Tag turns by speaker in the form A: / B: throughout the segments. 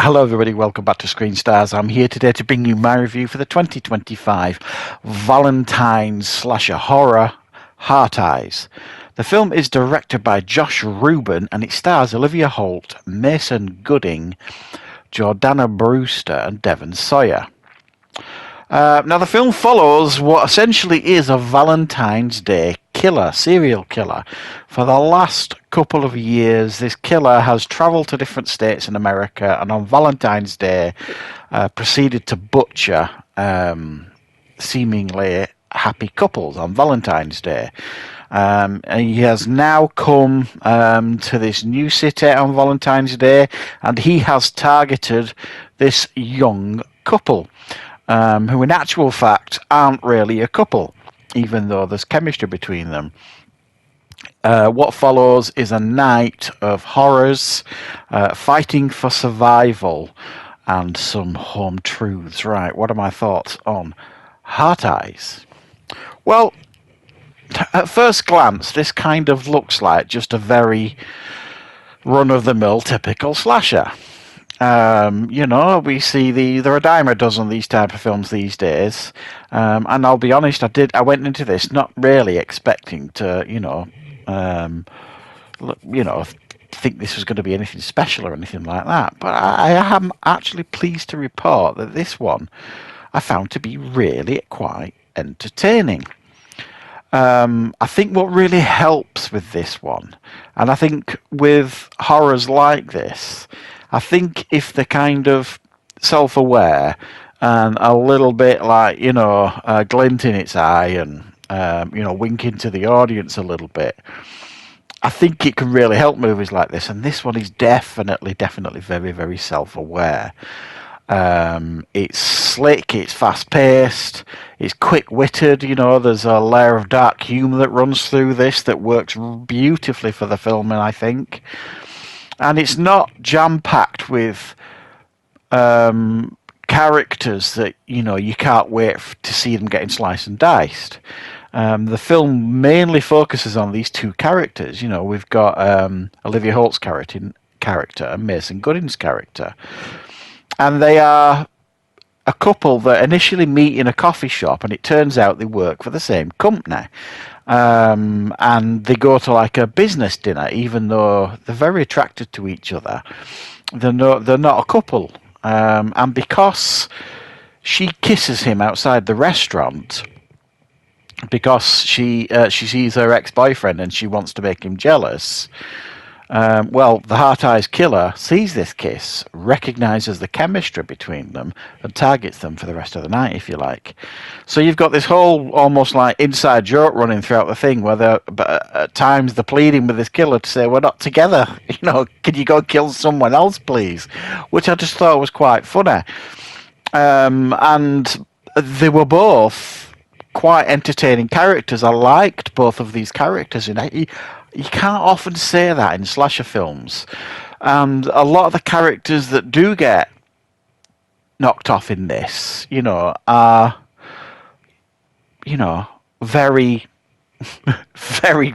A: Hello everybody, welcome back to Screenstars. I'm here today to bring you my review for the 2025 Valentine's slasher horror, Heart Eyes. The film is directed by Josh Rubin and it stars Olivia Holt, Mason Gooding, Jordana Brewster and Devon Sawyer. Now the film follows what essentially is a Valentine's Day killer, serial killer. For the last couple of years, this killer has travelled to different states in America and on Valentine's Day proceeded to butcher seemingly happy couples on Valentine's Day. And he has now come to this new city on Valentine's Day and he has targeted this young couple. Who in actual fact aren't really a couple, even though there's chemistry between them. What follows is a night of horrors, fighting for survival, and some home truths. Right, what are my thoughts on Heart Eyes? Well, at first glance, this kind of looks like just a very run-of-the-mill typical slasher. We see there are a dime a dozen of these type of films these days, and I'll be honest, I went into this not really expecting to, think this was going to be anything special or anything like that. But I am actually pleased to report that this one I found to be really quite entertaining. I think what really helps with this one, and I think with horrors like this, I think if they're kind of self-aware and a little bit like, a glint in its eye and, winking to the audience a little bit, I think it can really help movies like this. And this one is definitely very, very self-aware. It's slick, it's fast-paced, it's quick-witted, there's a layer of dark humour that runs through this that works beautifully for the filming, I think. And it's not jam-packed with characters that, you can't wait to see them getting sliced and diced. The film mainly focuses on these two characters. We've got Olivia Holt's character and Mason Gooding's character. And they are a couple that initially meet in a coffee shop, and it turns out they work for the same company. And they go to like a business dinner, even though they're very attracted to each other. They're not a couple. And because she kisses him outside the restaurant, because she sees her ex-boyfriend and she wants to make him jealous, the Heart Eyes killer sees this kiss, recognises the chemistry between them, and targets them for the rest of the night, if you like. So you've got this whole almost like inside joke running throughout the thing, where at times they're pleading with this killer to say, "We're not together. Can you go kill someone else, please?" Which I just thought was quite funny. And they were both quite entertaining characters. I liked both of these characters in it. You can't often say that in slasher films. And a lot of the characters that do get knocked off in this, are, very, very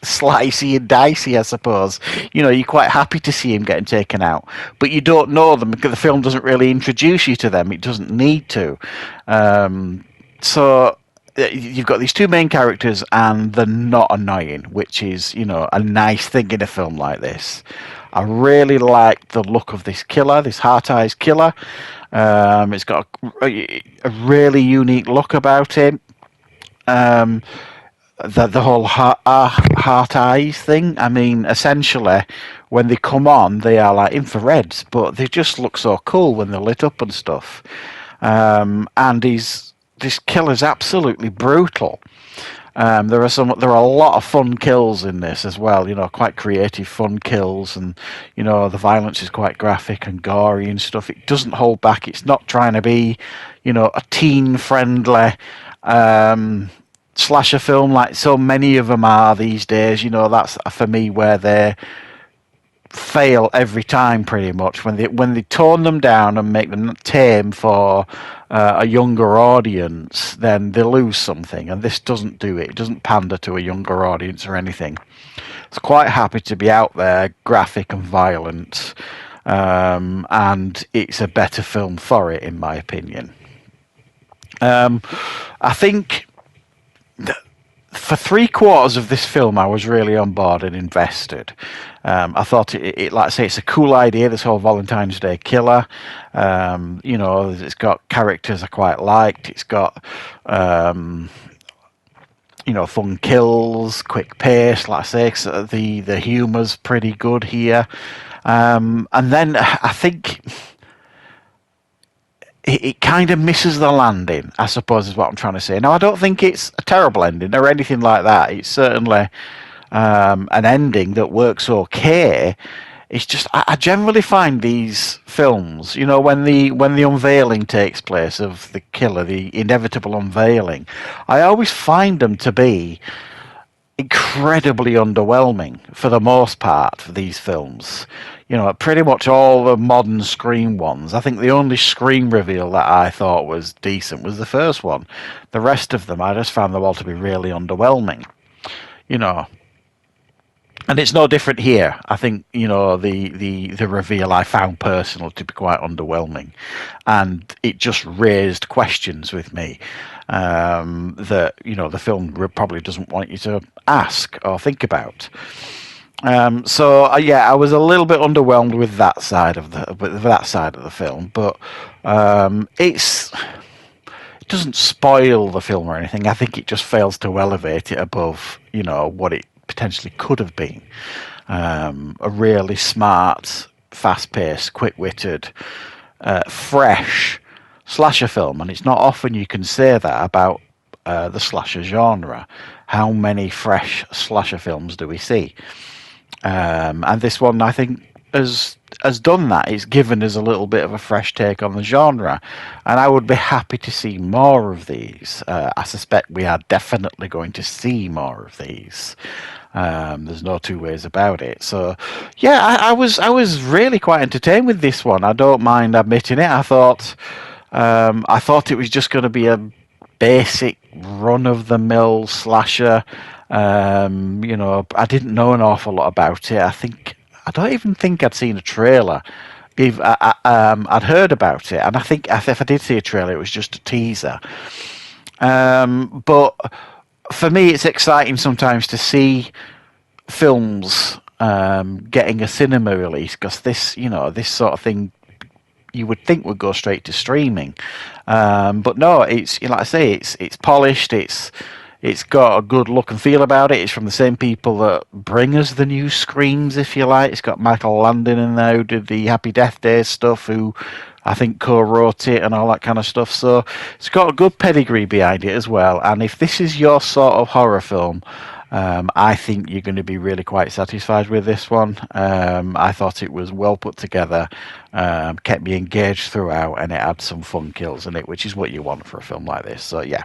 A: slicey and dicey, I suppose. You're quite happy to see him getting taken out. But you don't know them because the film doesn't really introduce you to them. It doesn't need to. So you've got these two main characters and they're not annoying, which is, a nice thing in a film like this. I really like the look of this killer, this Heart Eyes killer. It's got a really unique look about him. The whole heart eyes thing, I mean, essentially, when they come on, they are like infrareds, but they just look so cool when they're lit up and stuff. And this killer's absolutely brutal. There are a lot of fun kills in this as well, quite creative fun kills, and the violence is quite graphic and gory and stuff. It doesn't hold back. It's not trying to be, a teen friendly slasher film like so many of them are these days. That's for me where they fail every time pretty much, when they tone them down and make them tame for a younger audience, then they lose something, and this doesn't do it. It doesn't pander to a younger audience or anything. It's quite happy to be out there, graphic and violent. and it's a better film for it, in my opinion. I think for 3/4 of this film, I was really on board and invested. I thought like I say, it's a cool idea, this whole Valentine's Day killer. It's got characters I quite liked. It's got, fun kills, quick pace, like I say. So the humour's pretty good here. And then I think it kind of misses the landing, I suppose, is what I'm trying to say. Now, I don't think it's a terrible ending or anything like that. It's certainly an ending that works okay. It's just I generally find these films, when the unveiling takes place of the killer, the inevitable unveiling, I always find them to be incredibly underwhelming for the most part for these films. Pretty much all the modern Scream ones. I think the only Scream reveal that I thought was decent was the first one. The rest of them, I just found them all to be really underwhelming. And it's no different here. I think the reveal I found personal to be quite underwhelming, and it just raised questions with me that the film probably doesn't want you to ask or think about. I was a little bit underwhelmed with that side of the film, but it doesn't spoil the film or anything. I think it just fails to elevate it above what it potentially could have been. A really smart, fast-paced, quick-witted, fresh slasher film, and it's not often you can say that about the slasher genre. How many fresh slasher films do we see? And this one, I think, has done that. It's given us a little bit of a fresh take on the genre, and I would be happy to see more of these. I suspect we are definitely going to see more of these. There's no two ways about it. So, yeah, I was really quite entertained with this one. I don't mind admitting it. I thought it was just going to be a basic run-of-the-mill slasher. I didn't know an awful lot about it. I don't even think I'd seen a trailer. I'd heard about it, and I think if I did see a trailer, it was just a teaser. But for me, it's exciting sometimes to see films getting a cinema release, because this sort of thing you would think would go straight to streaming, but no, it's like I say, it's polished, it's got a good look and feel about it. It's from the same people that bring us the new Screams, if you like. It's got Michael Landon in there, who did the Happy Death Day stuff, who I think co-wrote it and all that kind of stuff. So it's got a good pedigree behind it as well. And if this is your sort of horror film, I think you're going to be really quite satisfied with this one. I thought it was well put together, kept me engaged throughout, and it had some fun kills in it, which is what you want for a film like this. So yeah,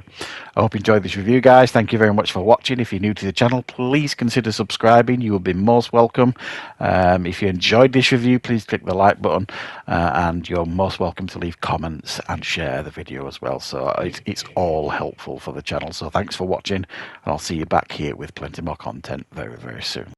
A: I hope you enjoyed this review, guys. Thank you very much for watching. If you're new to the channel, please consider subscribing. You will be most welcome. If you enjoyed this review, please click the like button, and you're most welcome to leave comments and share the video as well. So it's all helpful for the channel. So thanks for watching, and I'll see you back here with plenty more content very, very soon.